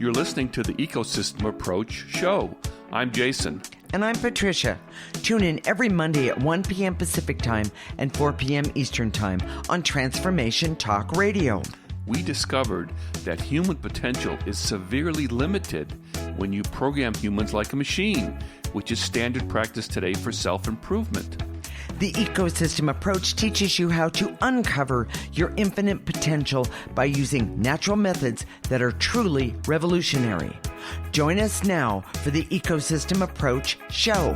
You're listening to the Ecosystem Approach Show. I'm Jason. And I'm Patricia. Tune in every Monday at 1 p.m. Pacific Time and 4 p.m. Eastern Time on Transformation Talk Radio. We discovered that human potential is severely limited when you program humans like a machine, which is standard practice today for self-improvement. The ecosystem approach teaches you how to uncover your infinite potential by using natural methods that are truly revolutionary. Join us now for the Ecosystem Approach Show.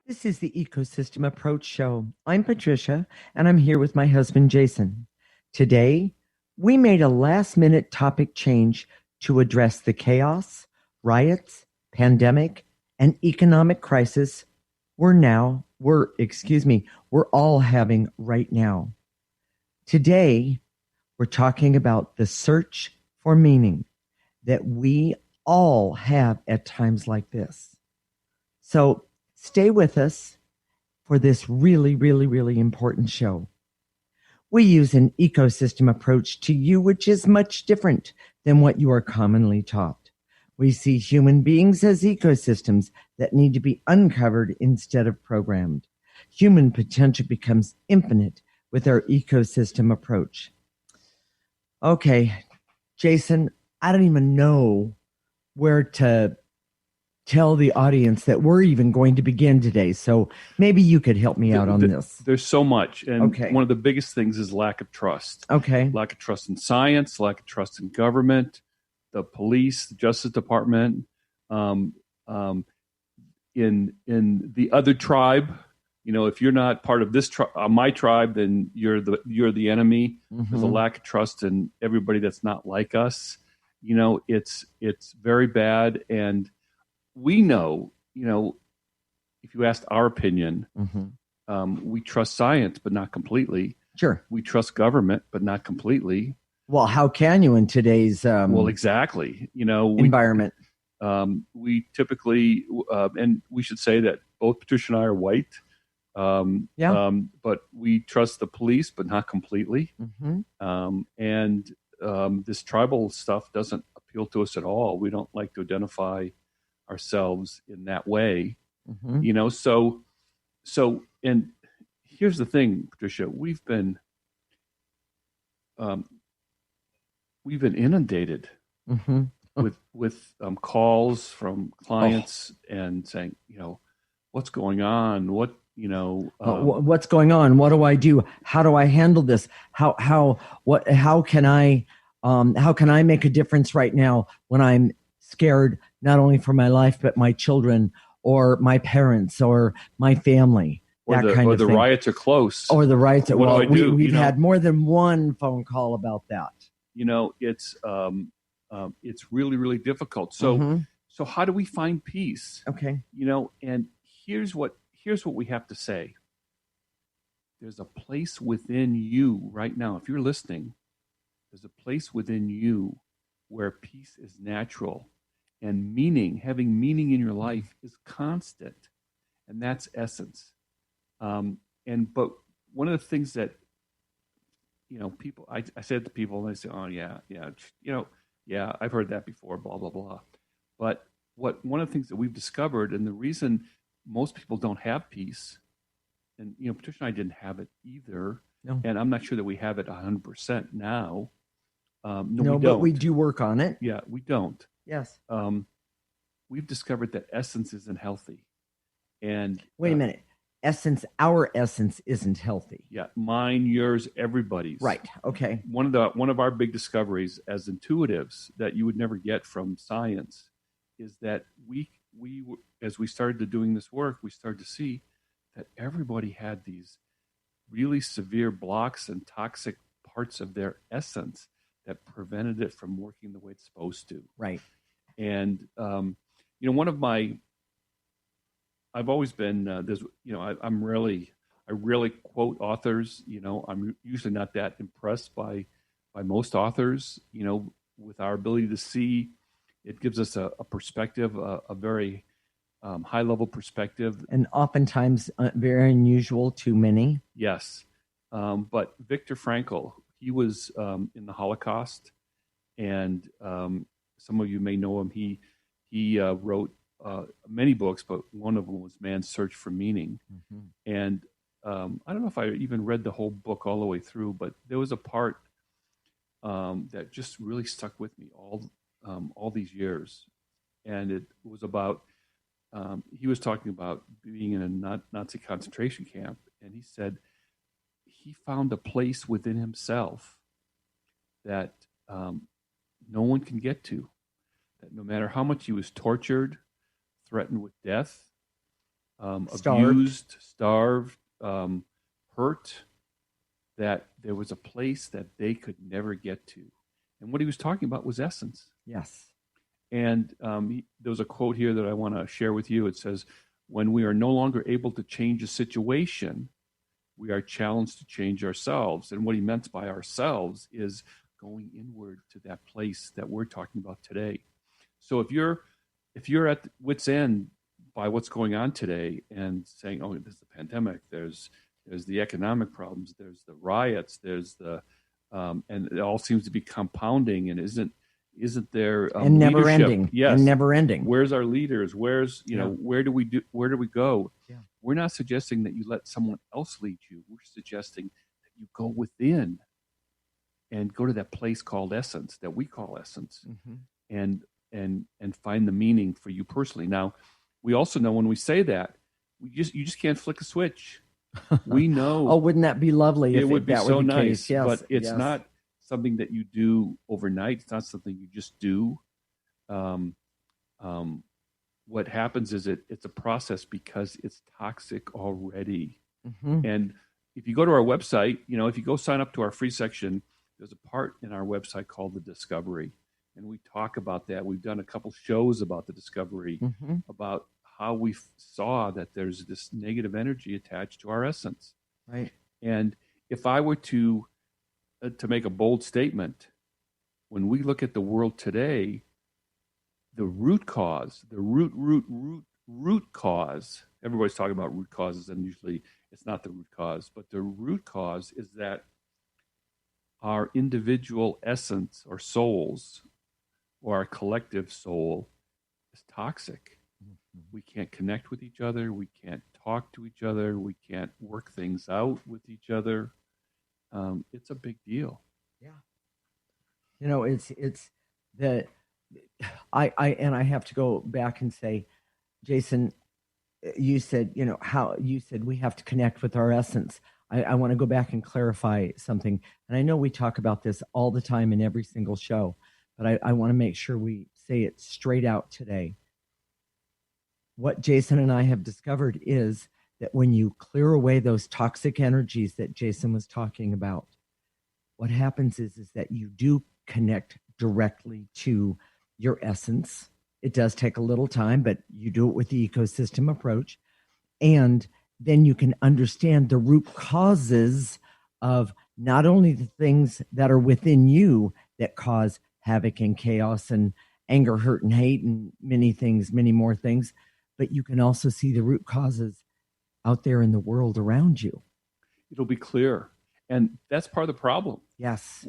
This is the Ecosystem Approach Show. I'm Patricia, and I'm here with my husband, Jason. Today, we made a last-minute topic change to address the chaos, riots, pandemic, and economic crisis we're all having right now. Today, we're talking about the search for meaning that we all have at times like this. So stay with us for this really, really, really important show. We use an ecosystem approach to you, which is much different than what you are commonly taught. We see human beings as ecosystems that need to be uncovered instead of programmed. Human potential becomes infinite with our ecosystem approach. Okay, Jason, I don't even know where to tell the audience that we're even going to begin today. So maybe you could help me out on this. There's so much. And one of the biggest things is lack of trust. Okay. Lack of trust in science, lack of trust in government, the police, the Justice Department, in the other tribe. You know, if you're not part of this my tribe, then you're the enemy. Mm-hmm. There's a lack of trust in everybody that's not like us. You know, it's very bad, and we know. You know, if you asked our opinion, we trust science, but not completely. Sure, we trust government, but not completely. Well, how can you in today's exactly. You know, environment? We typically, and we should say that both Patricia and I are white. But we trust the police, but not completely. This tribal stuff doesn't appeal to us at all. We don't like to identify ourselves in that way. You know, so, and here's the thing, Patricia, we've been inundated with calls from clients and saying, you know, what's going on? What's going on? What do I do? How do I handle this? How can I make a difference right now when I'm scared, not only for my life, but my children or my parents or my family? Or the riots are close. Or the riots are, what do I do? We've had more than one phone call about that. You know, it's really, really difficult. So how do we find peace? Okay. You know, and here's what we have to say. There's a place within you right now. If you're listening, there's a place within you where peace is natural and having meaning in your life is constant. And that's essence. But one of the things that, you know, people, I say it to people and they say, oh yeah, I've heard that before, blah, blah, blah. But one of the things that we've discovered, and the reason most people don't have peace, and, you know, Patricia and I didn't have it either. No. And I'm not sure that we have it 100% now. No, but we do work on it. Yeah, we don't. Yes. We've discovered that essence isn't healthy. And wait a minute. Our essence isn't healthy. Yeah, mine, yours, everybody's. Right. Okay. One of our big discoveries as intuitives that you would never get from science is that we as we started to doing this work, we started to see that everybody had these really severe blocks and toxic parts of their essence that prevented it from working the way it's supposed to. Right. And you know, I've always been there's, you know, I rarely quote authors. You know, I'm usually not that impressed by most authors. You know, with our ability to see, it gives us a perspective, a very high level perspective, and oftentimes very unusual to many. Yes, but Viktor Frankl, he was in the Holocaust, and some of you may know him. He wrote many books, but one of them was Man's Search for Meaning. Mm-hmm. And I don't know if I even read the whole book all the way through, but there was a part that just really stuck with me all these years, and it was about he was talking about being in a Nazi concentration camp, and he said he found a place within himself that no one can get to. That no matter how much he was tortured, threatened with death, abused, starved, hurt, that there was a place that they could never get to. And what he was talking about was essence. Yes. And there was a quote here that I want to share with you. It says, when we are no longer able to change a situation, we are challenged to change ourselves. And what he meant by ourselves is going inward to that place that we're talking about today. So if you're at wit's end by what's going on today and saying, oh, there's the pandemic, there's the economic problems, there's the riots, there's the and it all seems to be compounding, and isn't there and never leadership? ending? Yes, and never ending. Where's our leaders? Where's where do we go? Yeah. We're not suggesting that you let someone else lead you. We're suggesting that you go within and go to that place called essence, that we call essence, and find the meaning for you personally. Now, we also know when we say that, you just can't flick a switch. We know. Oh, wouldn't that be lovely? It would be so nice, case? Yes, but it's not something that you do overnight. It's not something you just do. What happens is it's a process because it's toxic already. And if you go to our website, if you go sign up to our free section, there's a part in our website called the Discovery. And we talk about that. We've done a couple shows about the Discovery, about how we saw that there's this negative energy attached to our essence. Right. And if I were to make a bold statement, when we look at the world today, the root cause, the root cause, everybody's talking about root causes, and usually it's not the root cause, but the root cause is that our individual essence or souls or our collective soul is toxic. We can't connect with each other. We can't talk to each other. We can't work things out with each other. It's a big deal. Yeah. It's that I have to go back and say, Jason, you said, we have to connect with our essence. I want to go back and clarify something. And I know we talk about this all the time in every single show, but I want to make sure we say it straight out today. What Jason and I have discovered is that when you clear away those toxic energies that Jason was talking about, what happens is that you do connect directly to your essence. It does take a little time, but you do it with the ecosystem approach. And then you can understand the root causes of not only the things that are within you that cause havoc and chaos and anger, hurt, and hate, and many things, many more things, but you can also see the root causes out there in the world around you. It'll be clear. And that's part of the problem. Yes.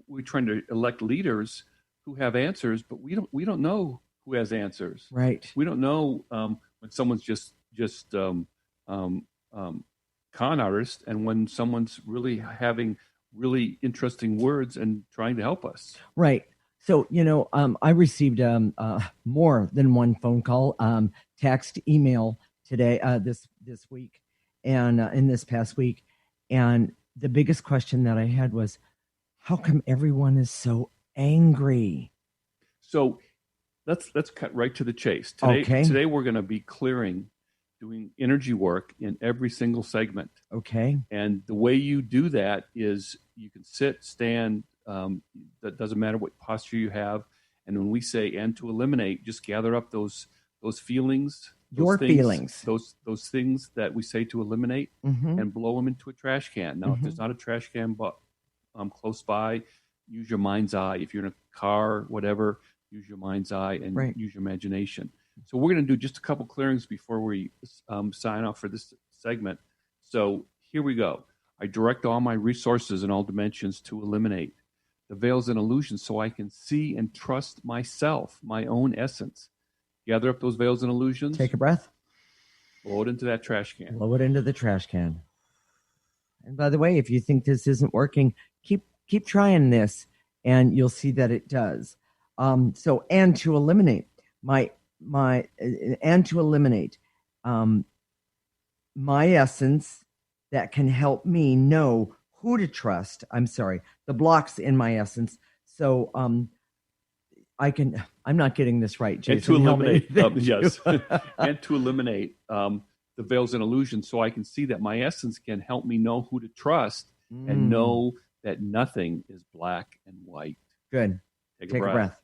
We're trying to elect leaders who have answers, but we don't know who has answers. Right. We don't know when someone's just con artist and when someone's really having really interesting words and trying to help us. Right. So, I received more than one phone call, text, email today, this week, and in this past week. And the biggest question that I had was, how come everyone is so angry? So let's cut right to the chase. Today we're going to be doing energy work in every single segment. Okay. And the way you do that is you can sit, stand, that doesn't matter what posture you have. And when we say and to eliminate, just gather up those feelings, those things that we say to eliminate, and blow them into a trash can. Now, if there's not a trash can but close by, use your mind's eye. If you're in a car, whatever, use your mind's eye and use your imagination. So we're going to do just a couple clearings before we sign off for this segment. So here we go. I direct all my resources in all dimensions to eliminate the veils and illusions so I can see and trust myself, my own essence. Gather up those veils and illusions. Take a breath. Blow it into that trash can. Blow it into the trash can. And by the way, if you think this isn't working, keep trying this, and you'll see that it does. And to eliminate my essence that can help me know who to trust. I'm sorry, the blocks in my essence. So I'm not getting this right, Jason. And to eliminate, yes, and to eliminate the veils and illusions so I can see that my essence can help me know who to trust and know that nothing is black and white. Good. Take a breath.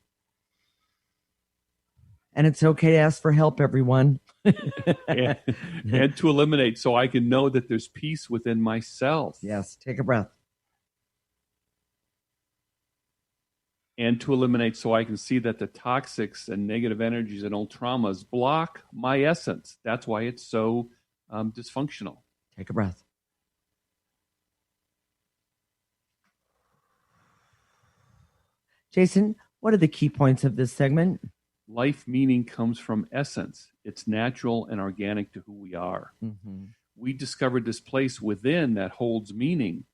And it's okay to ask for help, everyone. and to eliminate so I can know that there's peace within myself. Yes, take a breath. And to eliminate so I can see that the toxics and negative energies and old traumas block my essence. That's why it's so dysfunctional. Take a breath. Jason, what are the key points of this segment? Life meaning comes from essence. It's natural and organic to who we are. Mm-hmm. We discovered this place within that holds meaning,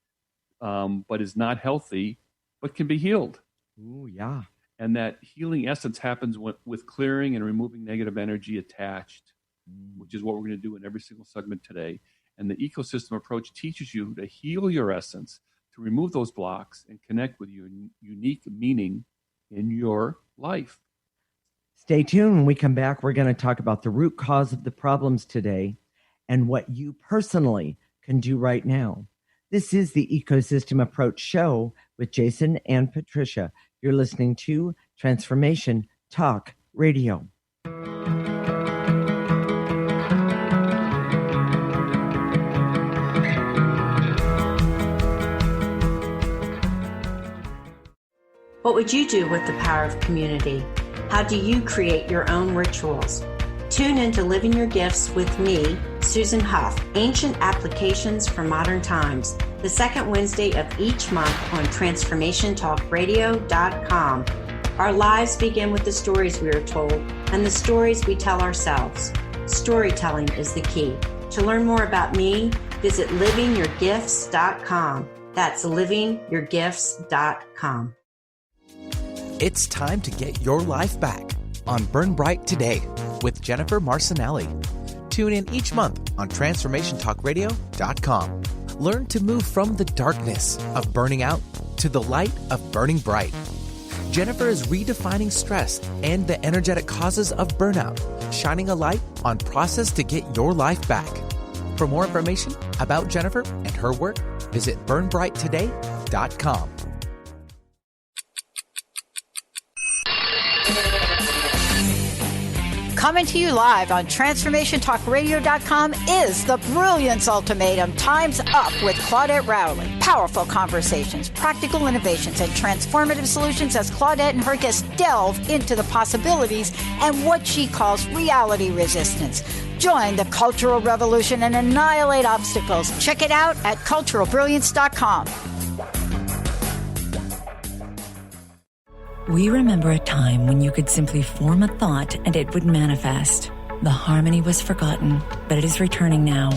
but is not healthy, but can be healed. Ooh, yeah. And that healing essence happens with clearing and removing negative energy attached, which is what we're going to do in every single segment today. And the ecosystem approach teaches you to heal your essence, to remove those blocks and connect with your unique meaning in your life. Stay tuned. When we come back, we're going to talk about the root cause of the problems today and what you personally can do right now. This is the Ecosystem Approach Show with Jason and Patricia. You're listening to Transformation Talk Radio. What would you do with the power of community? How do you create your own rituals? Tune into Living Your Gifts with me, Susan Huff, Ancient Applications for Modern Times, the second Wednesday of each month on TransformationTalkRadio.com. Our lives begin with the stories we are told and the stories we tell ourselves. Storytelling is the key. To learn more about me, visit livingyourgifts.com. That's livingyourgifts.com. It's time to get your life back on Burn Bright Today with Jennifer Marcinelli. Tune in each month on TransformationTalkRadio.com. Learn to move from the darkness of burning out to the light of burning bright. Jennifer is redefining stress and the energetic causes of burnout, shining a light on process to get your life back. For more information about Jennifer and her work, visit burnbrighttoday.com. Coming to you live on TransformationTalkRadio.com is the Brilliance Ultimatum. Time's Up with Claudette Rowley. Powerful conversations, practical innovations, and transformative solutions as Claudette and her guests delve into the possibilities and what she calls reality resistance. Join the cultural revolution and annihilate obstacles. Check it out at culturalbrilliance.com. We remember a time when you could simply form a thought and it would manifest. The harmony was forgotten, but it is returning now.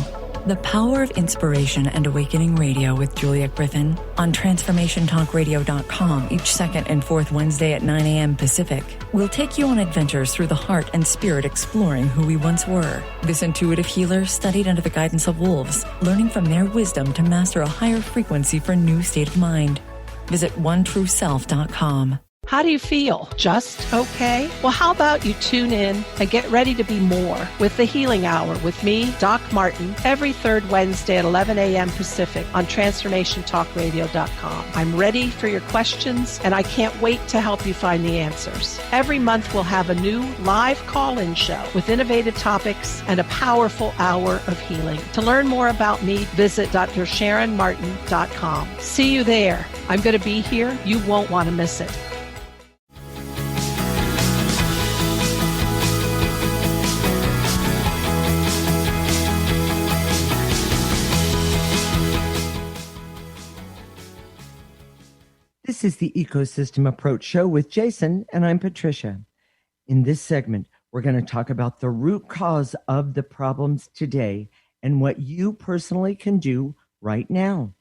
The Power of Inspiration and Awakening Radio with Juliet Griffin on TransformationTalkRadio.com each second and fourth Wednesday at 9 a.m. Pacific. We'll take you on adventures through the heart and spirit, exploring who we once were. This intuitive healer studied under the guidance of wolves, learning from their wisdom to master a higher frequency for a new state of mind. Visit OneTrueSelf.com. How do you feel? Just okay? Well, how about you tune in and get ready to be more with the Healing Hour with me, Doc Martin, every third Wednesday at 11 a.m. Pacific on TransformationTalkRadio.com. I'm ready for your questions, and I can't wait to help you find the answers. Every month, we'll have a new live call-in show with innovative topics and a powerful hour of healing. To learn more about me, visit DrSharonMartin.com. See you there. I'm going to be here. You won't want to miss it. This is the Ecosystem Approach Show with Jason, and I'm Patricia. In this segment, we're going to talk about the root cause of the problems today and what you personally can do right now.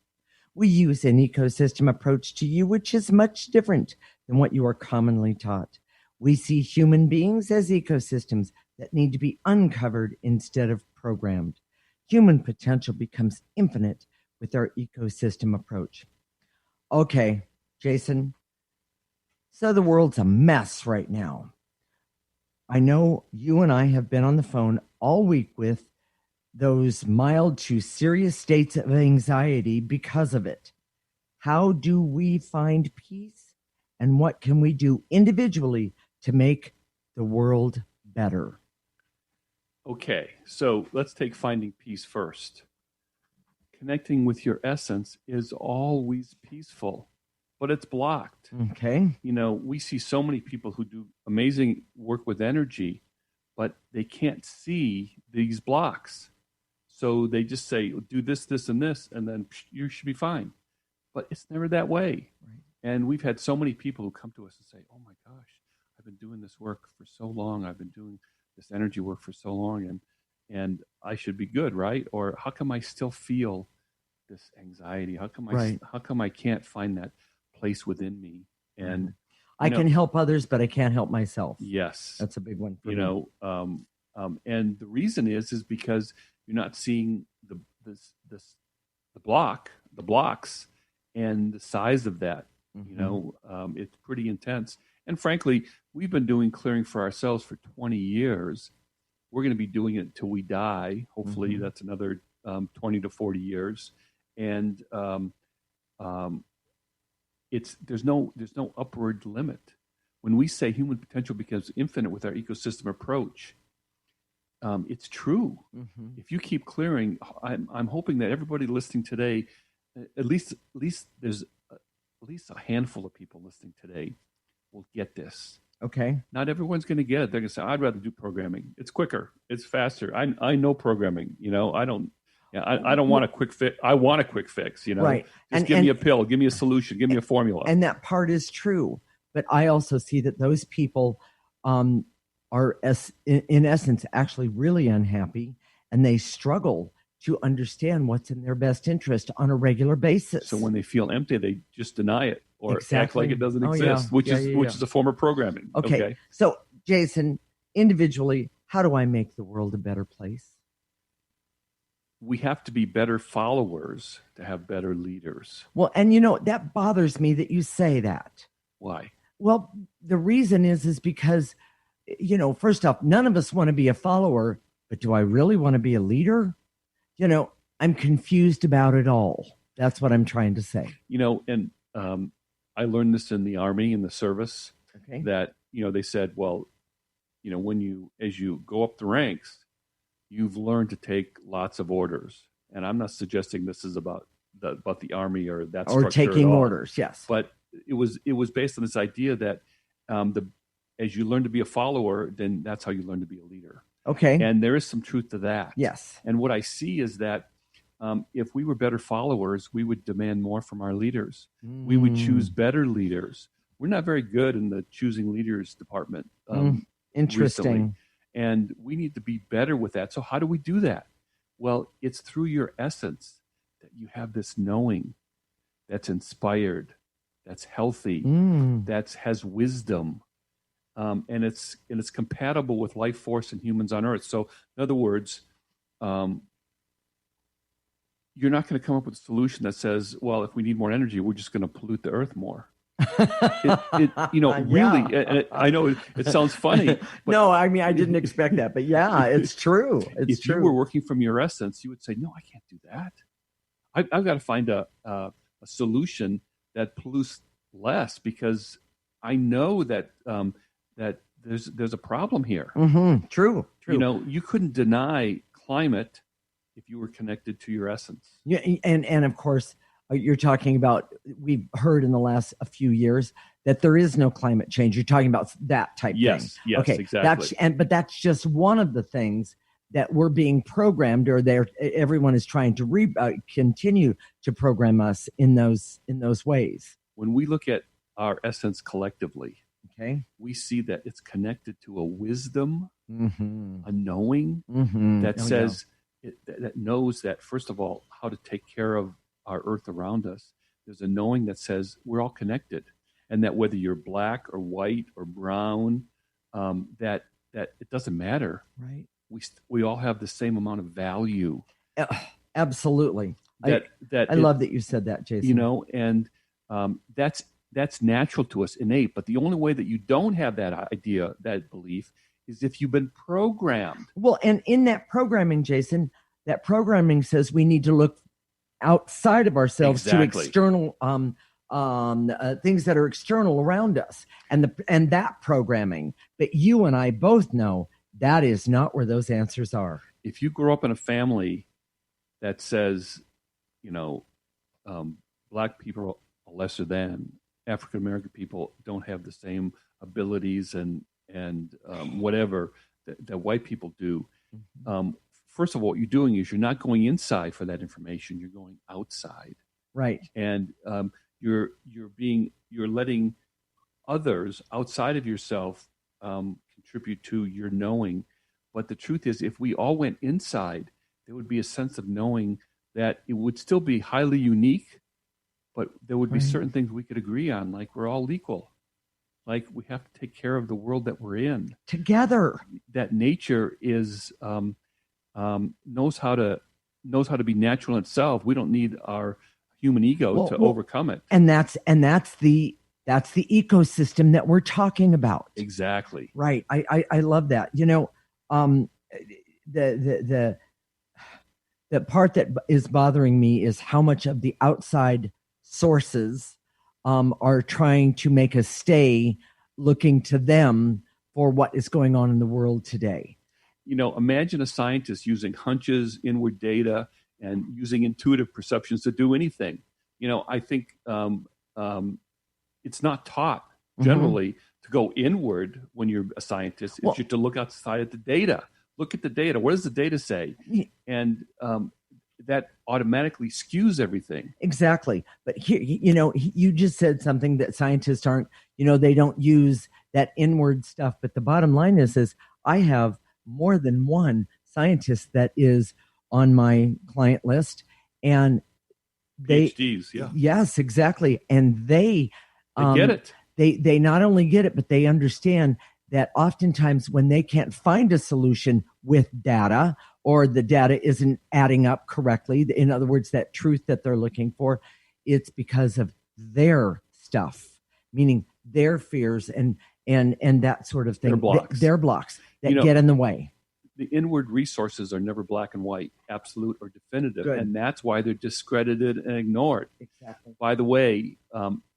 We use an ecosystem approach to you, which is much different than what you are commonly taught. We see human beings as ecosystems that need to be uncovered instead of programmed. Human potential becomes infinite with our ecosystem approach. Okay, Jason, so the world's a mess right now. I know you and I have been on the phone all week with those mild to serious states of anxiety because of it. How do we find peace, and what can we do individually to make the world better? Okay, so let's take finding peace first. Connecting with your essence is always peaceful, but it's blocked. Okay. You know, we see so many people who do amazing work with energy, but they can't see these blocks. So they just say, do this, this, and this, and then you should be fine. But it's never that way. Right. And we've had so many people who come to us and say, oh my gosh, I've been doing this work for so long. I've been doing this energy work for so long, and I should be good, right? Or how come I still feel this anxiety? How come I can't find that place within me? And I can help others, but I can't help myself. Yes, that's a big one for me. And the reason is because you're not seeing the blocks and the size of that. Mm-hmm. It's pretty intense. And frankly, we've been doing clearing for ourselves for 20 years. We're going to be doing it until we die. Hopefully, mm-hmm. That's another 20 to 40 years. And there's no upward limit. When we say human potential becomes infinite with our ecosystem approach, it's true. Mm-hmm. If you keep clearing, I'm hoping that everybody listening today, at least there's at least a handful of people listening today will get this. Okay. Not everyone's going to get it. They're going to say, I'd rather do programming. It's quicker. It's faster. I know programming. I don't want a quick fix. I want a quick fix, Right. Just give me a pill, give me a solution, give me a formula. And that part is true. But I also see that those people are, in essence, actually really unhappy, and they struggle to understand what's in their best interest on a regular basis. So when they feel empty, they just deny it or act like it doesn't exist, which is a form of programming. Okay. So, Jason, individually, how do I make the world a better place? We have to be better followers to have better leaders. Well, and that bothers me that you say that. Why? Well, the reason is because, first off, none of us want to be a follower, but do I really want to be a leader? I'm confused about it all. That's what I'm trying to say. And I learned this in the Army, in the service, that, they said, well, as you go up the ranks, you've learned to take lots of orders. And I'm not suggesting this is about the Army or that structure or taking orders. Yes. But it was based on this idea that as you learn to be a follower, then that's how you learn to be a leader. Okay. And there is some truth to that. Yes. And what I see is that if we were better followers, we would demand more from our leaders. We would choose better leaders. We're not very good in the choosing leaders department. Interesting. Recently. And we need to be better with that. So how do we do that? Well, it's through your essence that you have this knowing that's inspired, that's healthy, that has wisdom. And it's compatible with life force and humans on Earth. So, in other words, you're not going to come up with a solution that says, well, if we need more energy, we're just going to pollute the Earth more. Really, and I know it sounds funny. But no, I mean, I didn't expect that, but yeah, it's true. If you were working from your essence, you would say, no, I can't do that. I've got to find a solution that pollutes less, because I know that that there's a problem here. Mm-hmm. True. You couldn't deny climate if you were connected to your essence. Yeah, and of course, you're talking about, we've heard in the last a few years that there is no climate change. You're talking about that type thing. Yes, okay, exactly. But that's just one of the things that we're being programmed, or everyone is trying to continue to program us in those ways. when we look at our essence collectively, Okay. we see that it's connected to a wisdom, Mm-hmm. a knowing Mm-hmm. that says, that knows that, first of all, how to take care of our earth around us. There's a knowing that says we're all connected, and that whether you're black or white or brown, that it doesn't matter. Right. We all have the same amount of value. Absolutely. I love that you said that, Jason. You know, and that's natural to us, innate. But the only way that you don't have that idea, that belief, is if you've been programmed. Well, and in that programming, Jason, that programming says we need to look outside of ourselves to external things that are external around us, and that programming. But you and I both know that is not where those answers are. If you grow up in a family that says, black people are lesser than, African American people don't have the same abilities and whatever that white people do. First of all, what you're doing is you're not going inside for that information. You're going outside, right? And you're letting others outside of yourself contribute to your knowing. But the truth is, if we all went inside, there would be a sense of knowing that it would still be highly unique, but there would be certain things we could agree on, like we're all equal. Like we have to take care of the world that we're in together. That nature is knows how to be natural in itself. We don't need our human ego to overcome it. And that's the ecosystem that we're talking about. Exactly. Right. I love that. The part that is bothering me is how much of the outside sources are trying to make us stay looking to them for what is going on in the world today. Imagine a scientist using hunches, inward data, and using intuitive perceptions to do anything. I think it's not taught generally to go inward when you're a scientist. It's to look outside at the data. Look at the data. What does the data say? And that automatically skews everything. Exactly. But here, you just said something that scientists aren't, they don't use that inward stuff. But the bottom line is I have more than one scientist that is on my client list, and PhDs, yeah. Yes, exactly. And they get it. They not only get it, but they understand that oftentimes when they can't find a solution with data, or the data isn't adding up correctly, in other words, that truth that they're looking for, it's because of their stuff, meaning their fears and that sort of thing. Their blocks that get in the way. The inward resources are never black and white, absolute or definitive. Good. And that's why they're discredited and ignored. Exactly. By the way,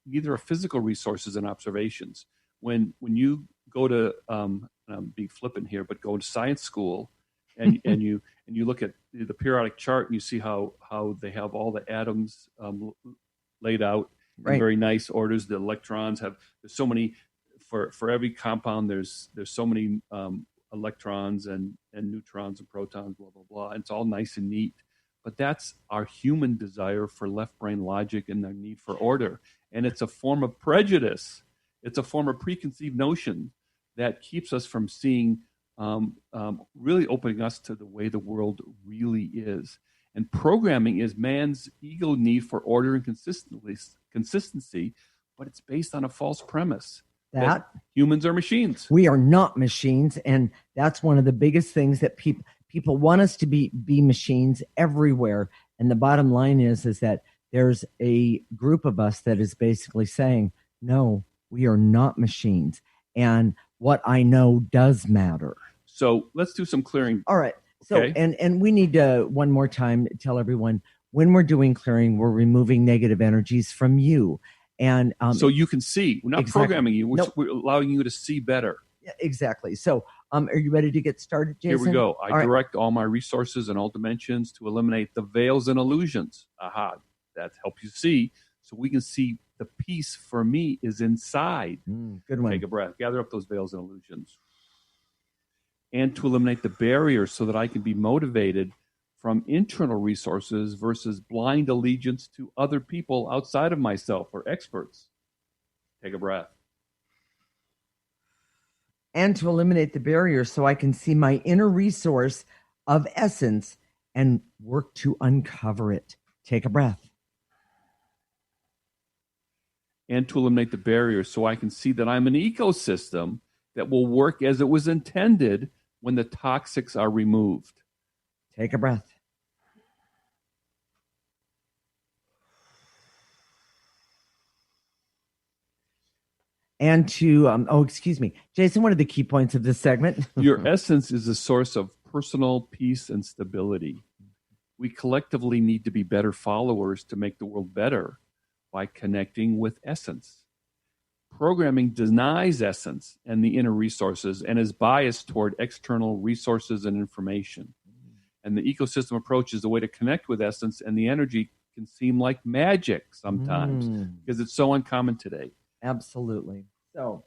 neither are physical resources and observations. When you go to, and I'm being flippant here, but go to science school and you look at the periodic chart and you see how they have all the atoms laid out in very nice orders. The electrons there's so many, for every compound, there's so many electrons and neutrons and protons, blah, blah, blah. And it's all nice and neat. But that's our human desire for left brain logic and their need for order. And it's a form of prejudice. It's a form of preconceived notion that keeps us from seeing, really opening us to the way the world really is. And programming is man's ego need for order and consistency, but it's based on a false premise. That humans are machines. We are not machines, and that's one of the biggest things that people want us to be machines everywhere. And the bottom line is that there's a group of us that is basically saying, no, we are not machines, and what I know does matter. So let's do some clearing. All right. So and we need to one more time tell everyone, when we're doing clearing, we're removing negative energies from you. And so you can see. We're not programming you. We're allowing you to see better. Yeah, exactly. So are you ready to get started, Jason? Here we go. I direct all my resources in all dimensions to eliminate the veils and illusions. Aha. That helps you see. So we can see the peace for me is inside. Good one. Take a breath. Gather up those veils and illusions. And to eliminate the barriers so that I can be motivated from internal resources versus blind allegiance to other people outside of myself or experts. Take a breath. And to eliminate the barrier so I can see my inner resource of essence and work to uncover it. Take a breath. And to eliminate the barrier so I can see that I'm an ecosystem that will work as it was intended when the toxics are removed. Take a breath. And to, Jason, what are the key points of this segment? Your essence is a source of personal peace and stability. We collectively need to be better followers to make the world better by connecting with essence. Programming denies essence and the inner resources and is biased toward external resources and information. And the ecosystem approach is the way to connect with essence, and the energy can seem like magic sometimes because it's so uncommon today. Absolutely. So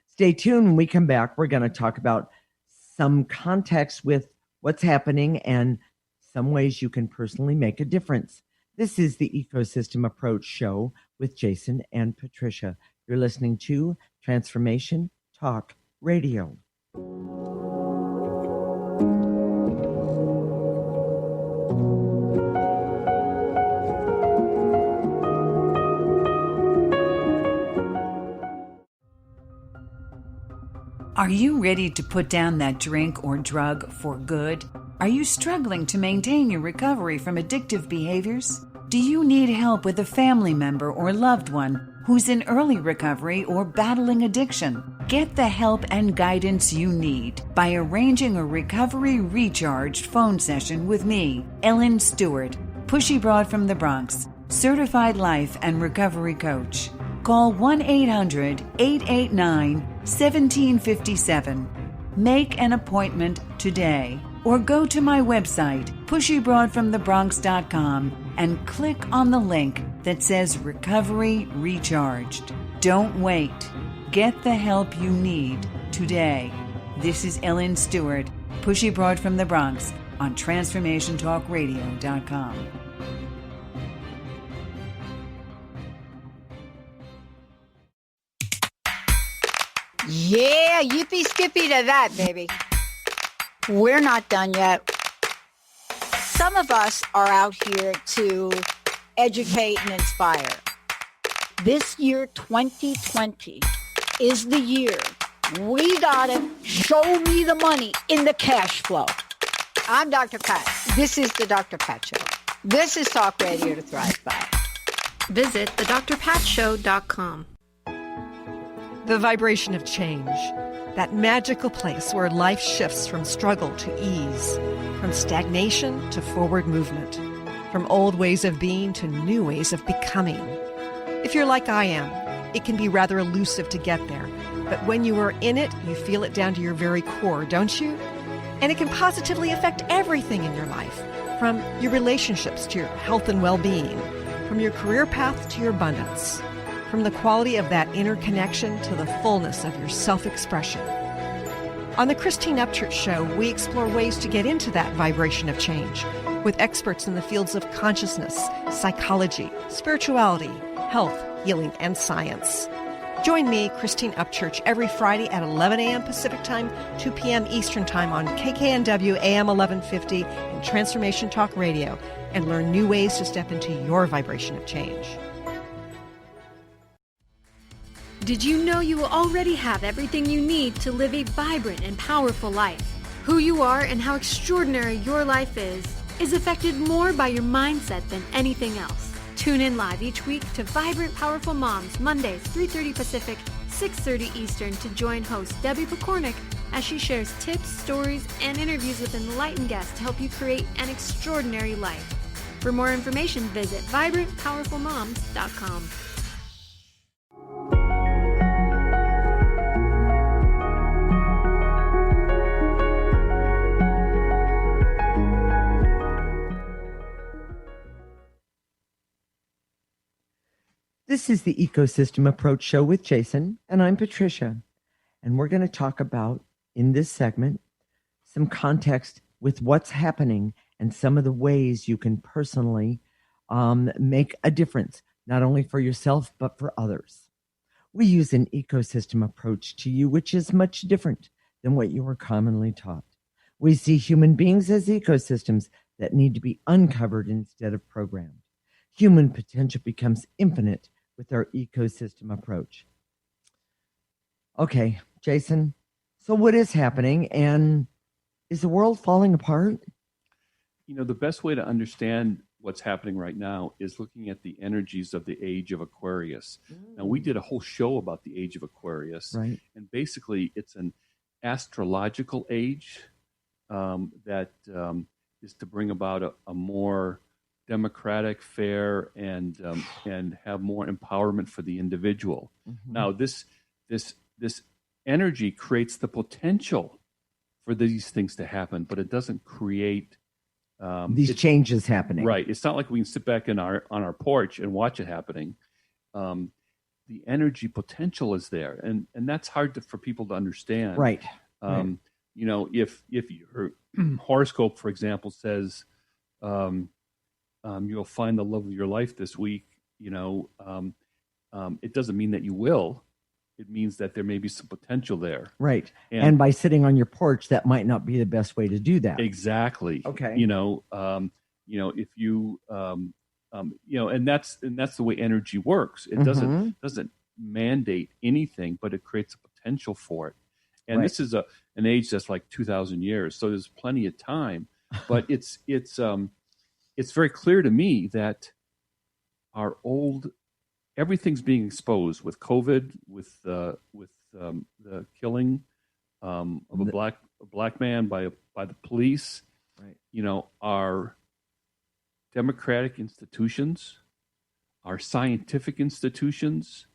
stay tuned. When we come back, we're going to talk about some context with what's happening and some ways you can personally make a difference. This is the Ecosystem Approach Show with Jason and Patricia. You're listening to Transformation Talk Radio. Are you ready to put down that drink or drug for good? Are you struggling to maintain your recovery from addictive behaviors? Do you need help with a family member or loved one who's in early recovery or battling addiction? Get the help and guidance you need by arranging a Recovery Recharged phone session with me, Ellen Stewart, Pushy Broad from the Bronx, certified life and recovery coach. Call 1-800-889-1757. Make an appointment today or go to my website, pushybroadfromthebronx.com, and click on the link that says Recovery Recharged. Don't wait. Get the help you need today. This is Ellen Stewart, Pushy Broad from the Bronx on TransformationTalkRadio.com. Yeah, yippee skippy to that, baby. We're not done yet. Some of us are out here to educate and inspire. This year, 2020, is the year we gotta show me the money in the cash flow. I'm Dr. Pat. This is the Dr. Pat Show. This is Talk Radio to Thrive By. Visit thedrpatshow.com. The vibration of change, that magical place where life shifts from struggle to ease, from stagnation to forward movement, from old ways of being to new ways of becoming. If you're like I am, it can be rather elusive to get there, but when you are in it, you feel it down to your very core, don't you? And it can positively affect everything in your life, from your relationships to your health and well-being, from your career path to your abundance, from the quality of that inner connection to the fullness of your self-expression. On the Christine Upchurch Show, we explore ways to get into that vibration of change with experts in the fields of consciousness, psychology, spirituality, health, healing, and science. Join me, Christine Upchurch, every Friday at 11 a.m. Pacific Time, 2 p.m. Eastern Time on KKNW AM 1150 and Transformation Talk Radio, and learn new ways to step into your vibration of change. Did you know you already have everything you need to live a vibrant and powerful life? Who you are and how extraordinary your life is affected more by your mindset than anything else. Tune in live each week to Vibrant Powerful Moms, Mondays, 3:30 Pacific, 6:30 Eastern, to join host Debbie Pokornik as she shares tips, stories, and interviews with enlightened guests to help you create an extraordinary life. For more information, visit vibrantpowerfulmoms.com. This is the Ecosystem Approach Show with Jason, and I'm Patricia. And we're going to talk about, in this segment, some context with what's happening and some of the ways you can personally make a difference, not only for yourself, but for others. we use an ecosystem approach to you, which is much different than what you were commonly taught. We see human beings as ecosystems that need to be uncovered instead of programmed. Human potential becomes infinite with our ecosystem approach. Okay, Jason, so what is happening, and is the world falling apart? The best way to understand what's happening right now is looking at the energies of the age of Aquarius. Now, we did a whole show about the age of Aquarius, right? And basically it's an astrological age that is to bring about a more democratic, fair, and have more empowerment for the individual. Mm-hmm. Now, this energy creates the potential for these things to happen, but it doesn't create these changes happening. Right. It's not like we can sit back on our porch and watch it happening. The energy potential is there, and that's hard for people to understand. Right. If your horoscope, for example, says you'll find the love of your life this week, it doesn't mean that you will. It means that there may be some potential there. Right. And by sitting on your porch, that might not be the best way to do that. Exactly. Okay. If you, and that's the way energy works. It doesn't mandate anything, but it creates a potential for it. And This is an age that's like 2,000 years. So there's plenty of time, but it's very clear to me that everything's being exposed with COVID, with the killing of a black man by the police. Right. Our democratic institutions, our scientific institutions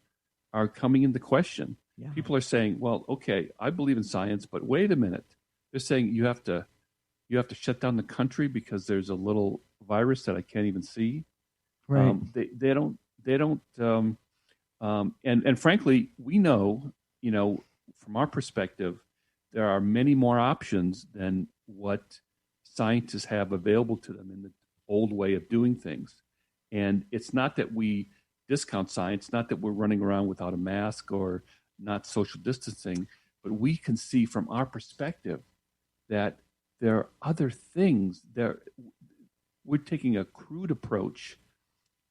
are coming into question. Yeah. People are saying, "Well, okay, I believe in science, but wait a minute." They're saying you have to shut down the country because there's a little virus that I can't even see. Right. They don't. And frankly, we know, from our perspective, there are many more options than what scientists have available to them in the old way of doing things. And it's not that we discount science, not that we're running around without a mask or not social distancing, but we can see from our perspective that there are other things there. We're taking a crude approach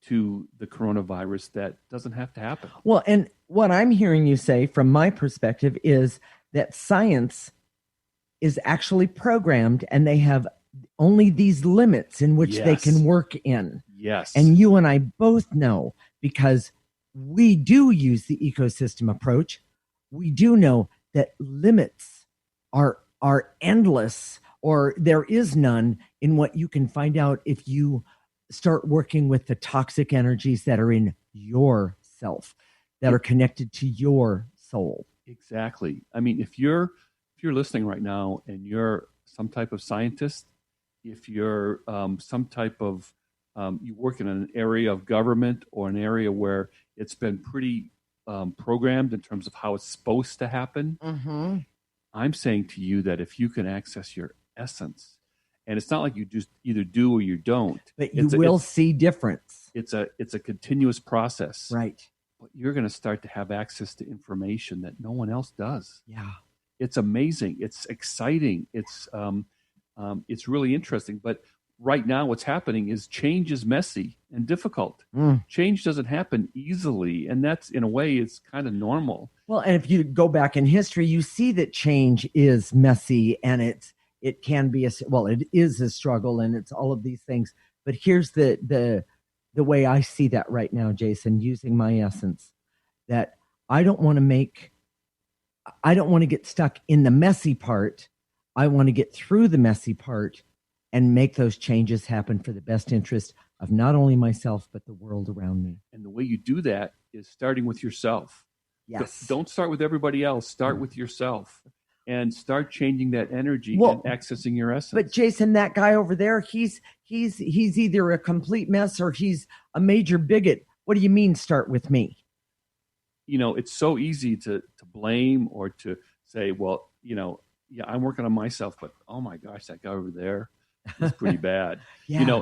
to the coronavirus that doesn't have to happen. Well, and what I'm hearing you say from my perspective is that science is actually programmed and they have only these limits in which they can work in. Yes. And you and I both know, because we do use the ecosystem approach, we do know that limits are endless, or there is none in what you can find out if you start working with the toxic energies that are in yourself, that are connected to your soul. Exactly. I mean, if you're listening right now and you're some type of scientist, if you're some type of you work in an area of government or an area where it's been pretty programmed in terms of how it's supposed to happen, I'm saying to you that if you can access your essence, and it's not like you just either do or you don't, but you will see difference. It's a continuous process, right? But you're going to start to have access to information that no one else does. Yeah, it's amazing. It's exciting. It's really interesting. But right now, what's happening is change is messy and difficult. Change doesn't happen easily, and that's, in a way, it's kind of normal. Well, and if you go back in history, you see that change is messy, and it can be it is a struggle, and it's all of these things. But here's the way I see that right now, Jason, using my essence, that I don't want to get stuck in the messy part. I want to get through the messy part and make those changes happen for the best interest of not only myself, but the world around me. And the way you do that is starting with yourself. Yes. Don't start with everybody else. Start with yourself and start changing that energy and accessing your essence. But Jason, that guy over there, he's either a complete mess or he's a major bigot. What do you mean, start with me? It's so easy to blame or to say, well, yeah, I'm working on myself, but oh my gosh, that guy over there is pretty bad. Yeah.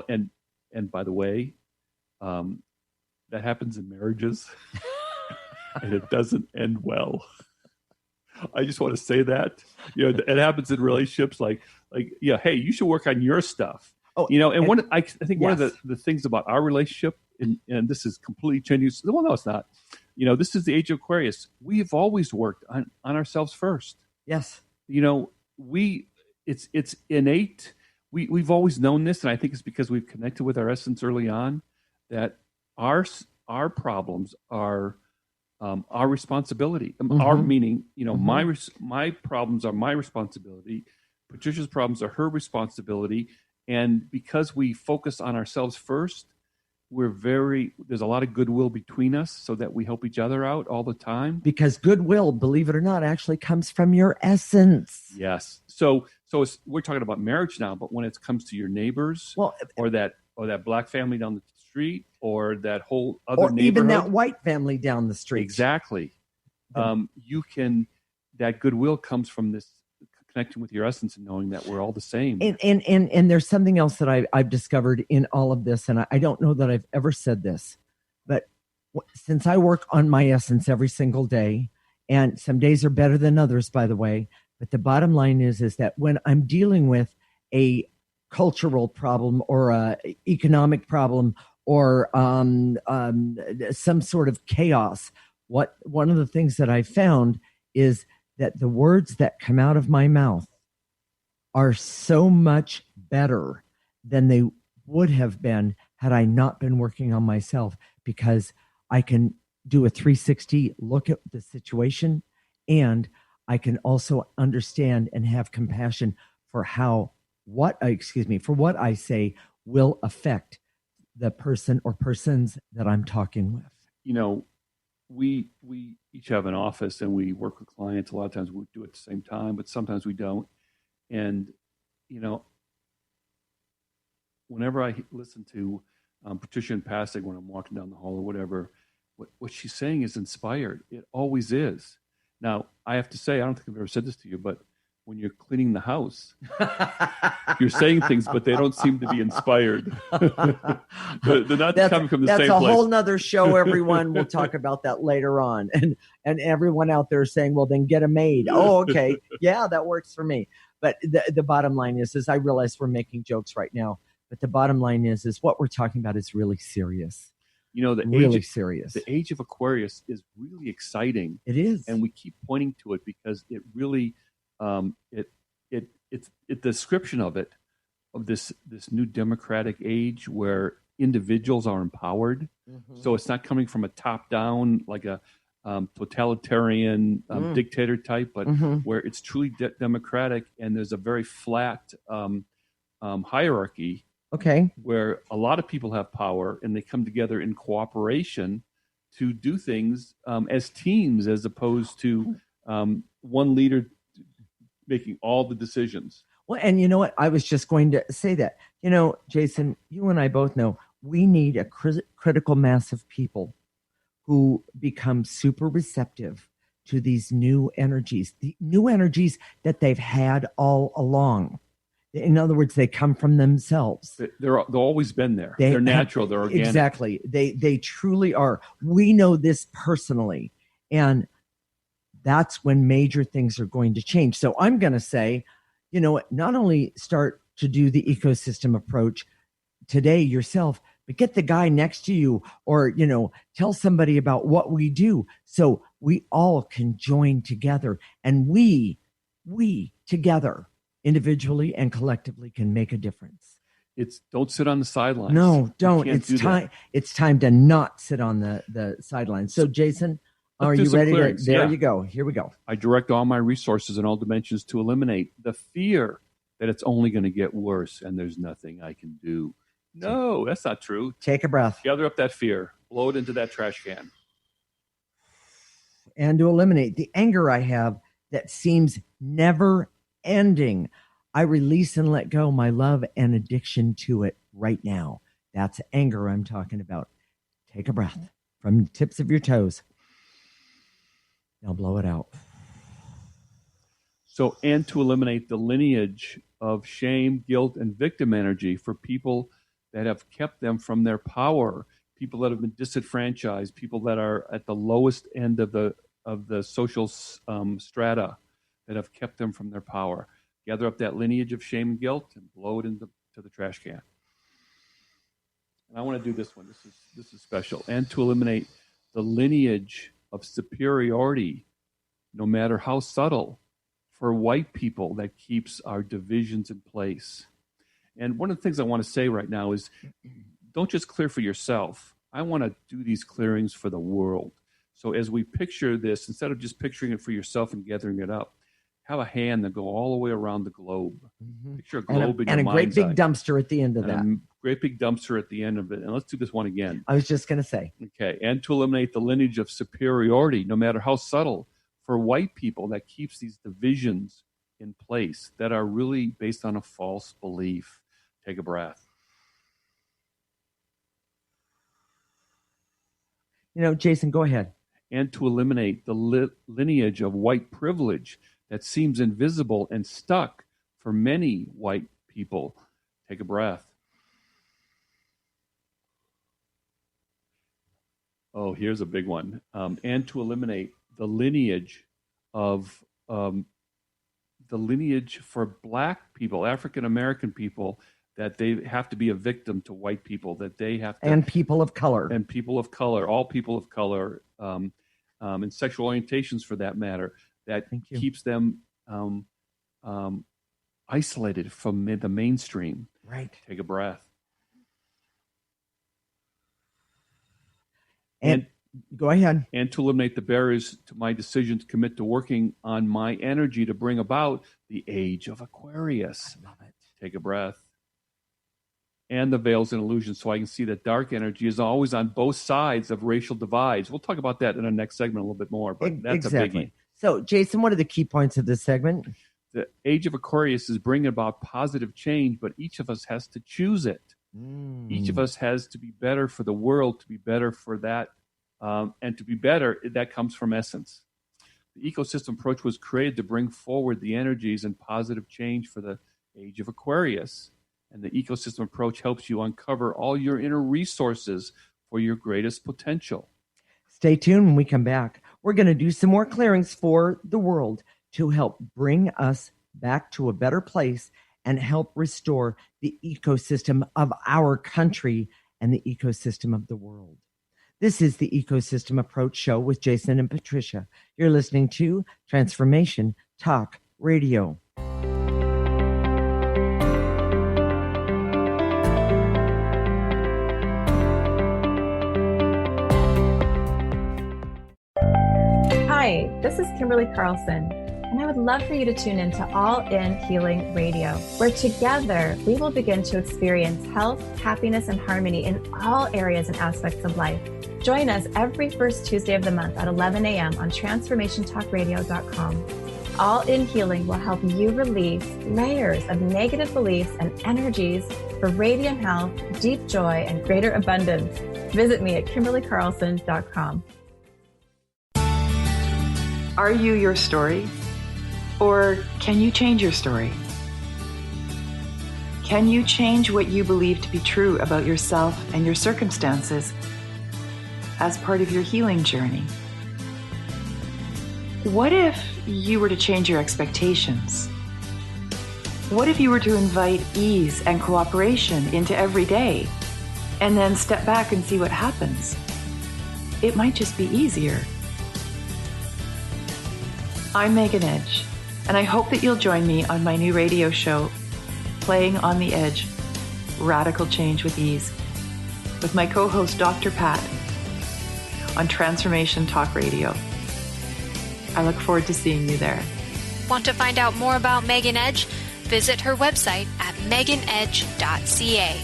And by the way, that happens in marriages. and it doesn't end well. I just want to say that. It happens in relationships like, yeah, hey, you should work on your stuff. Oh, and I think one of yes. the things about our relationship, and this is completely changing. Well, no, it's not. This is the age of Aquarius. We've always worked on ourselves first. Yes. It's innate. We've always known this, and I think it's because we've connected with our essence early on, that our problems are our responsibility. Our meaning, my problems are my responsibility. Patricia's problems are her responsibility. And because we focus on ourselves first, there's a lot of goodwill between us, so that we help each other out all the time. Because goodwill, believe it or not, actually comes from your essence. Yes. So we're talking about marriage now, but when it comes to your neighbors, or that black family down the street, or that whole other or neighborhood, even that white family down the street, exactly. That goodwill comes from this connecting with your essence and knowing that we're all the same. And there's something else that I've discovered in all of this, and I don't know that I've ever said this, but since I work on my essence every single day, and some days are better than others, by the way, but the bottom line is that when I'm dealing with a cultural problem or a economic problem or some sort of chaos, one of the things that I found is that the words that come out of my mouth are so much better than they would have been had I not been working on myself, because I can do a 360 look at the situation, and I can also understand and have compassion for what I say will affect the person or persons that I'm talking with. We each have an office and we work with clients. A lot of times we do it at the same time, but sometimes we don't. And, whenever I listen to Patricia in passing when I'm walking down the hall or whatever, what she's saying is inspired. It always is. Now, I have to say, I don't think I've ever said this to you, but when you're cleaning the house, you're saying things, but they don't seem to be inspired. They're not coming from the same place. That's a whole nother show, everyone. We'll talk about that later on. And everyone out there saying, well, then get a maid. Oh, okay. Yeah, that works for me. But the bottom line is I realize we're making jokes right now, but the bottom line is what we're talking about is really serious. Serious. The age of Aquarius is really exciting. It is. And we keep pointing to it because it really, it's the description of this new democratic age where individuals are empowered. Mm-hmm. So it's not coming from a top down, like a totalitarian dictator type, but where it's truly democratic, and there's a very flat hierarchy. Okay. Where a lot of people have power and they come together in cooperation to do things as teams, as opposed to one leader making all the decisions. Well, and you know what? I was just going to say that. Jason, you and I both know we need a critical mass of people who become super receptive to these new energies, the new energies that they've had all along. In other words, they come from themselves. They've always been there. They're natural. They're organic. Exactly. They truly are. We know this personally. And that's when major things are going to change. So I'm going to say, not only start to do the ecosystem approach today yourself, but get the guy next to you, or, tell somebody about what we do so we all can join together, and we together, individually and collectively, can make a difference. Don't sit on the sidelines. No, don't. It's time to not sit on the sidelines. So Jason, are you ready? You go. Here we go. I direct all my resources in all dimensions to eliminate the fear that it's only going to get worse and there's nothing I can do. No, that's not true. Take a breath. Gather up that fear. Blow it into that trash can. And to eliminate the anger I have that seems never ending, I release and let go my love and addiction to it right now. That's anger I'm talking about. Take a breath from the tips of your toes. Now blow it out. So, and to eliminate the lineage of shame, guilt, and victim energy for people that have kept them from their power, people that have been disenfranchised, people that are at the lowest end of the social strata that have kept them from their power. Gather up that lineage of shame and guilt and blow it into the trash can. And I want to do this one. This is special. And to eliminate the lineage of superiority, no matter how subtle, for white people that keeps our divisions in place. And one of the things I want to say right now is don't just clear for yourself. I want to do these clearings for the world. So as we picture this, instead of just picturing it for yourself and gathering it up, have a hand that go all the way around the globe. Mm-hmm. Picture a globe in your mind's eye. And a great big dumpster at the end of that. A great big dumpster at the end of it. And let's do this one again. I was just going to say. Okay. And to eliminate the lineage of superiority, no matter how subtle, for white people that keeps these divisions in place that are really based on a false belief. Take a breath. Jason, go ahead. And to eliminate the lineage of white privilege that seems invisible and stuck for many white people. Take a breath. Oh, here's a big one. And to eliminate the lineage of the lineage for Black people, African American people, that they have to be a victim to white people, that they have to, and people of color, all people of color, and sexual orientations for that matter, that keeps them isolated from the mainstream. Right. Take a breath. And go ahead. And to eliminate the barriers to my decision to commit to working on my energy to bring about the age of Aquarius. I love it. Take a breath. And the veils and illusions, so I can see that dark energy is always on both sides of racial divides. We'll talk about that in our next segment a little bit more, but that's exactly. a biggie. So, Jason, what are the key points of this segment? The age of Aquarius is bringing about positive change, but each of us has to choose it. Each of us has to be better for the world, to be better for that, and to be better, that comes from essence. The ecosystem approach was created to bring forward the energies and positive change for the age of Aquarius. And the ecosystem approach helps you uncover all your inner resources for your greatest potential. Stay tuned when we come back. We're going to do some more clearings for the world to help bring us back to a better place and help restore the ecosystem of our country and the ecosystem of the world. This is the Ecosystem Approach Show with Jason and Patricia. You're listening to Transformation Talk Radio. Hi, this is Kimberly Carlson, and I would love for you to tune in to All In Healing Radio, where together we will begin to experience health, happiness, and harmony in all areas and aspects of life. Join us every first Tuesday of the month at 11 a.m. on TransformationTalkRadio.com. All In Healing will help you release layers of negative beliefs and energies for radiant health, deep joy, and greater abundance. Visit me at KimberlyCarlson.com. Are you your story? Or can you change your story? Can you change what you believe to be true about yourself and your circumstances as part of your healing journey? What if you were to change your expectations? What if you were to invite ease and cooperation into every day and then step back and see what happens? It might just be easier. I'm Megan Edge, and I hope that you'll join me on my new radio show, Playing on the Edge, Radical Change with Ease, with my co-host Dr. Pat on Transformation Talk Radio. I look forward to seeing you there. Want to find out more about Megan Edge? Visit her website at meganedge.ca.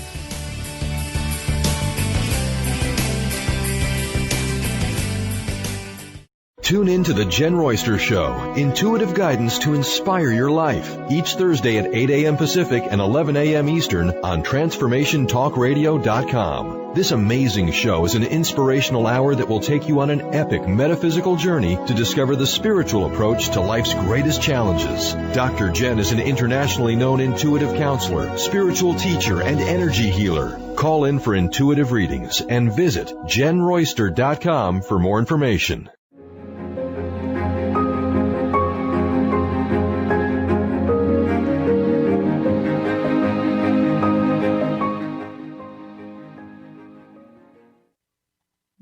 Tune in to The Jen Royster Show, intuitive guidance to inspire your life, each Thursday at 8 a.m. Pacific and 11 a.m. Eastern on TransformationTalkRadio.com. This amazing show is an inspirational hour that will take you on an epic metaphysical journey to discover the spiritual approach to life's greatest challenges. Dr. Jen is an internationally known intuitive counselor, spiritual teacher, and energy healer. Call in for intuitive readings and visit JenRoyster.com for more information.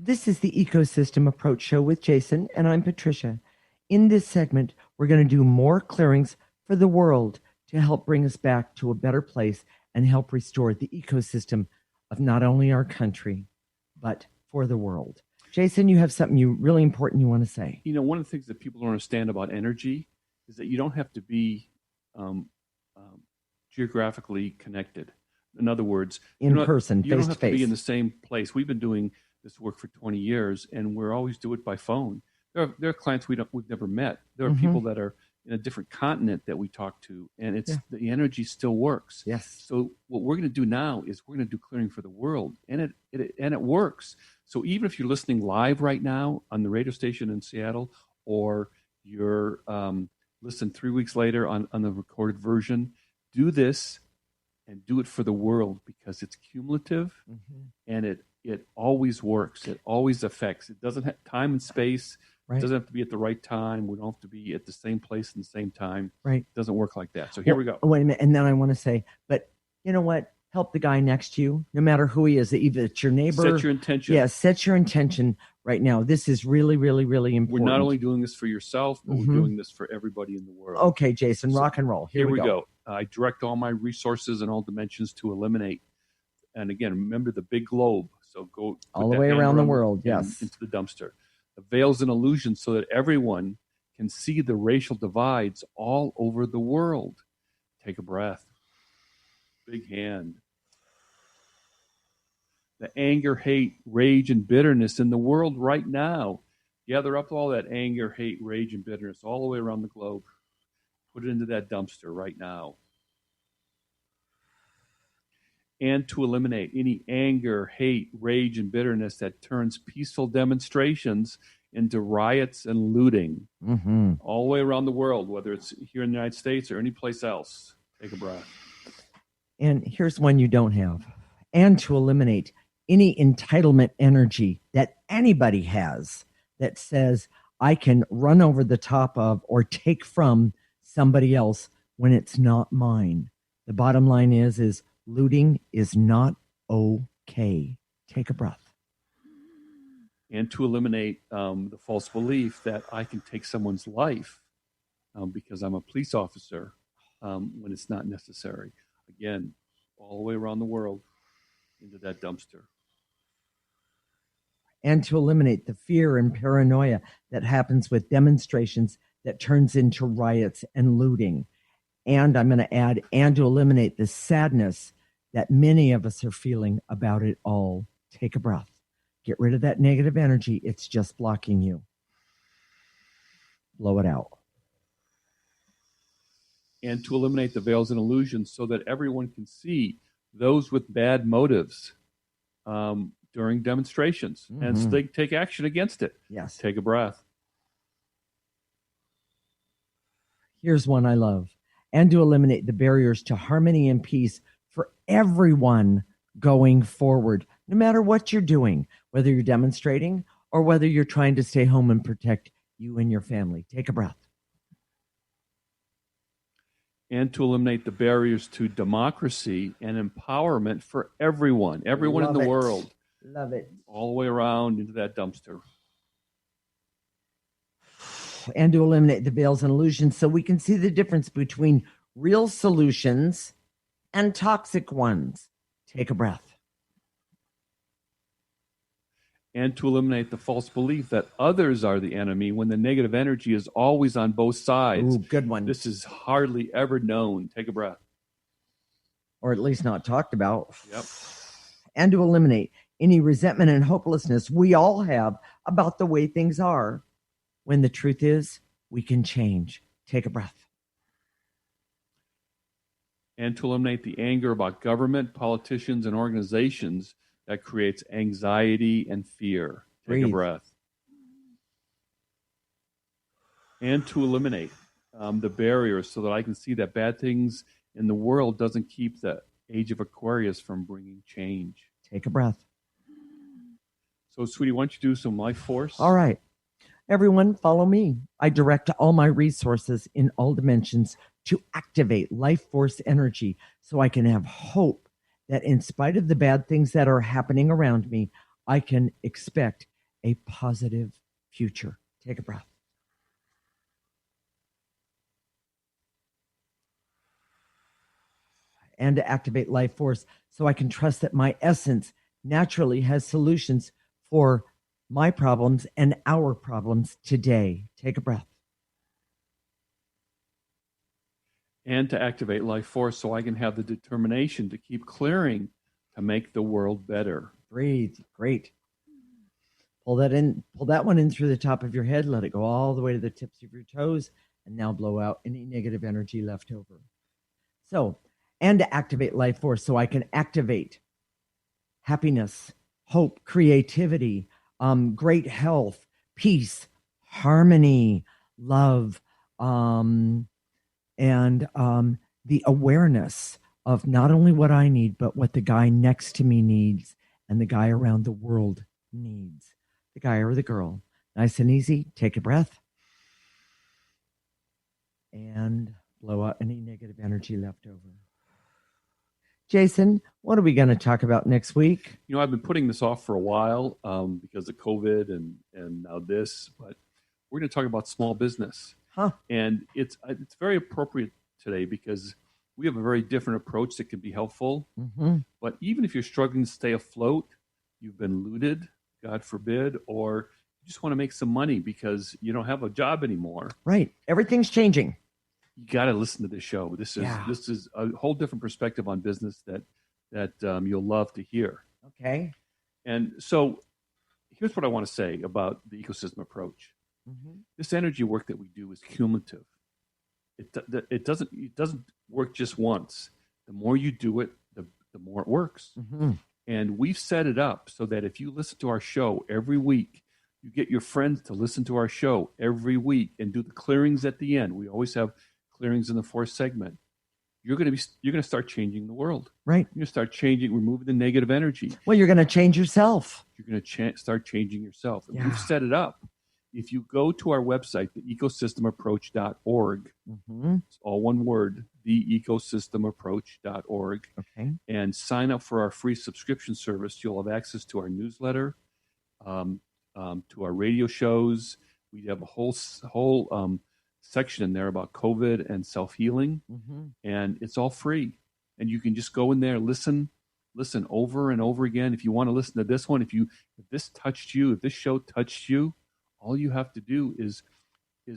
This is the Ecosystem Approach Show with Jason, and I'm Patricia. In this segment, we're going to do more clearings for the world to help bring us back to a better place and help restore the ecosystem of not only our country, but for the world. Jason, you have something really important you want to say. You know, one of the things that people don't understand about energy is that you don't have to be geographically connected. In other words, in person, you don't face have to face. To be in the same place. We've been doing this work for 20 years, and we're always do it by phone. There are clients we've never met. There are people that are in a different continent that we talk to, and the energy still works. Yes. So what we're going to do now is we're going to do clearing for the world, and it works. So even if you're listening live right now on the radio station in Seattle, or you're listen 3 weeks later on the recorded version, do this and do it for the world, because it's cumulative and it always works. It always affects. It doesn't have time and space. Right. It doesn't have to be at the right time. We don't have to be at the same place and the same time. Right. It doesn't work like that. So here we go. Wait a minute. And then I want to say, but you know what? Help the guy next to you, no matter who he is. Either it's your neighbor. Set your intention. Yeah, set your intention right now. This is really, really, really important. We're not only doing this for yourself, but we're doing this for everybody in the world. Okay, Jason, rock and roll. Here we go. I direct all my resources and all dimensions to eliminate. And again, remember the big globe. So go all the way around the world, yes. Into the dumpster. The veil's an illusion so that everyone can see the racial divides all over the world. Take a breath. Big hand. The anger, hate, rage, and bitterness in the world right now. Gather up all that anger, hate, rage, and bitterness all the way around the globe. Put it into that dumpster right now. And to eliminate any anger, hate, rage, and bitterness that turns peaceful demonstrations into riots and looting all the way around the world, whether it's here in the United States or any place else. Take a breath. And here's one you don't have. And to eliminate any entitlement energy that anybody has that says, I can run over the top of or take from somebody else when it's not mine. The bottom line is looting is not okay. Take a breath. And to eliminate the false belief that I can take someone's life because I'm a police officer when it's not necessary. Again, all the way around the world into that dumpster. And to eliminate the fear and paranoia that happens with demonstrations that turns into riots and looting. And I'm going to add, and to eliminate the sadness that many of us are feeling about it all. Take a breath. Get rid of that negative energy. It's just blocking you. Blow it out. And to eliminate the veils and illusions so that everyone can see those with bad motives during demonstrations and so they take action against it. Yes. Take a breath. Here's one I love. And to eliminate the barriers to harmony and peace for everyone going forward, no matter what you're doing, whether you're demonstrating or whether you're trying to stay home and protect you and your family. Take a breath. And to eliminate the barriers to democracy and empowerment for everyone in the world. Love it. All the way around into that dumpster. And to eliminate the veils and illusions so we can see the difference between real solutions and toxic ones. Take a breath. And to eliminate the false belief that others are the enemy when the negative energy is always on both sides. Ooh, good one. This is hardly ever known. Take a breath. Or at least not talked about. Yep. And to eliminate any resentment and hopelessness we all have about the way things are. when the truth is we can change. Take a breath. And to eliminate the anger about government, politicians, and organizations that creates anxiety and fear. Take Breathe. a breath. And to eliminate the barriers so that I can see that bad things in the world doesn't keep the age of Aquarius from bringing change. Take a breath. So, sweetie, why don't you do some life force? All right. Everyone, follow me. I direct all my resources in all dimensions to activate life force energy so I can have hope that in spite of the bad things that are happening around me, I can expect a positive future. Take a breath. And to activate life force so I can trust that my essence naturally has solutions for my problems and our problems today. Take a breath. And to activate life force so I can have the determination to keep clearing to make the world better. Breathe. Great. Pull that one in through the top of your head. Let it go all the way to the tips of your toes. And now blow out any negative energy left over. So, and to activate life force so I can activate happiness, hope, creativity, great health, peace, harmony, love, and the awareness of not only what I need, but what the guy next to me needs and the guy around the world needs. The guy or the girl. Nice and easy. Take a breath. And blow out any negative energy left over. Jason, what are we going to talk about next week? You know, I've been putting this off for a while because of COVID and now this, but we're going to talk about small business. Huh. And it's very appropriate today because we have a very different approach that can be helpful. Mm-hmm. But even if you're struggling to stay afloat, you've been looted, God forbid, or you just want to make some money because you don't have a job anymore. Right. Everything's changing. You got to listen to this show. This is a whole different perspective on business that you'll love to hear. Okay. And so here's what I want to say about the ecosystem approach. Mm-hmm. This energy work that we do is cumulative. It doesn't work just once. The more you do it, the more it works. Mm-hmm. And we've set it up so that if you listen to our show every week, you get your friends to listen to our show every week and do the clearings at the end. We always have clearings in the fourth segment. You're going to start changing the world. Right. You're going to start changing, removing the negative energy. Well, you're going to change yourself. You're going to start changing yourself. And Yeah. we've set it up. If you go to our website, theecosystemapproach.org, Mm-hmm. it's all one word, theecosystemapproach.org, Okay. and sign up for our free subscription service, you'll have access to our newsletter, to our radio shows. We have a whole section in there about COVID and self-healing, Mm-hmm. and it's all free. And you can just go in there, listen over and over again. If you want to listen to this one, if this touched you, if this show touched you, all you have to do is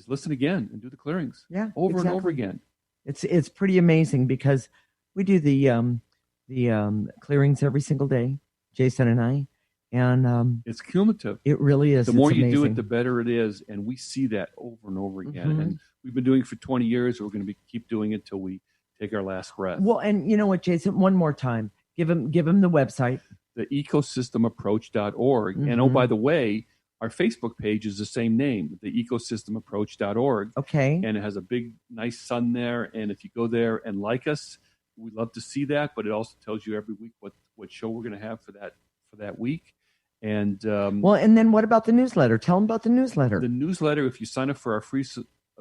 listen again and do the clearings. Yeah, over and over exactly. again. It's pretty amazing because we do the clearings every single day, Jason and I, and it's cumulative. It really is. The more It's you do amazing. it, the better it is, and we see that over and over again. Mhm. And we've been doing it for 20 years. We're going to keep doing it till we take our last breath. Well, and you know what, Jason? One more time, give him the website. The ecosystemapproach.org. And oh, Mhm. by the way, our Facebook page is the same name, the ecosystemapproach.org. Okay. And it has a big, nice sun there. And if you go there and like us, we'd love to see that. But it also tells you every week what show we're going to have for that week. And Well, and then what about the newsletter? Tell them about the newsletter. the newsletter, if you sign up for our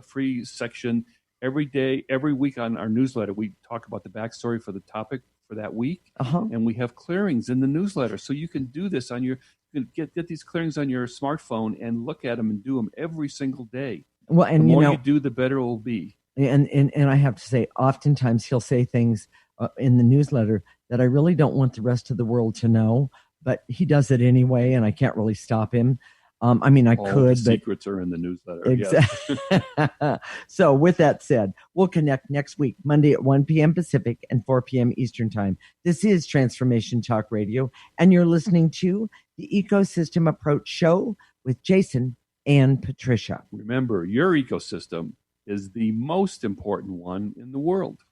free section every day, every week on our newsletter, we talk about the backstory for the topic for that week. Uh-huh. And we have clearings in the newsletter. So you can do this you can get these clearings on your smartphone and look at them and do them every single day. Well, and the more you know, you do, the better it will be. and I have to say, oftentimes he'll say things in the newsletter that I really don't want the rest of the world to know, but he does it anyway, and I can't really stop him. I mean, I All could, the but secrets are in the newsletter. exactly. Yes. So with that said, we'll connect next week, Monday at 1 p.m. Pacific and 4 p.m. Eastern Time. This is Transformation Talk Radio, and you're listening to the Ecosystem Approach Show with Jason and Patricia. Remember, your ecosystem is the most important one in the world.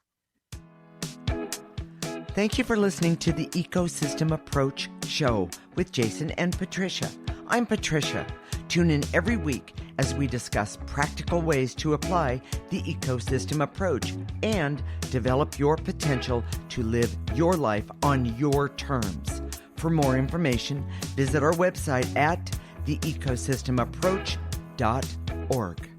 Thank you for listening to the Ecosystem Approach Show with Jason and Patricia. I'm Patricia. Tune in every week as we discuss practical ways to apply the ecosystem approach and develop your potential to live your life on your terms. For more information, visit our website at theecosystemapproach.org.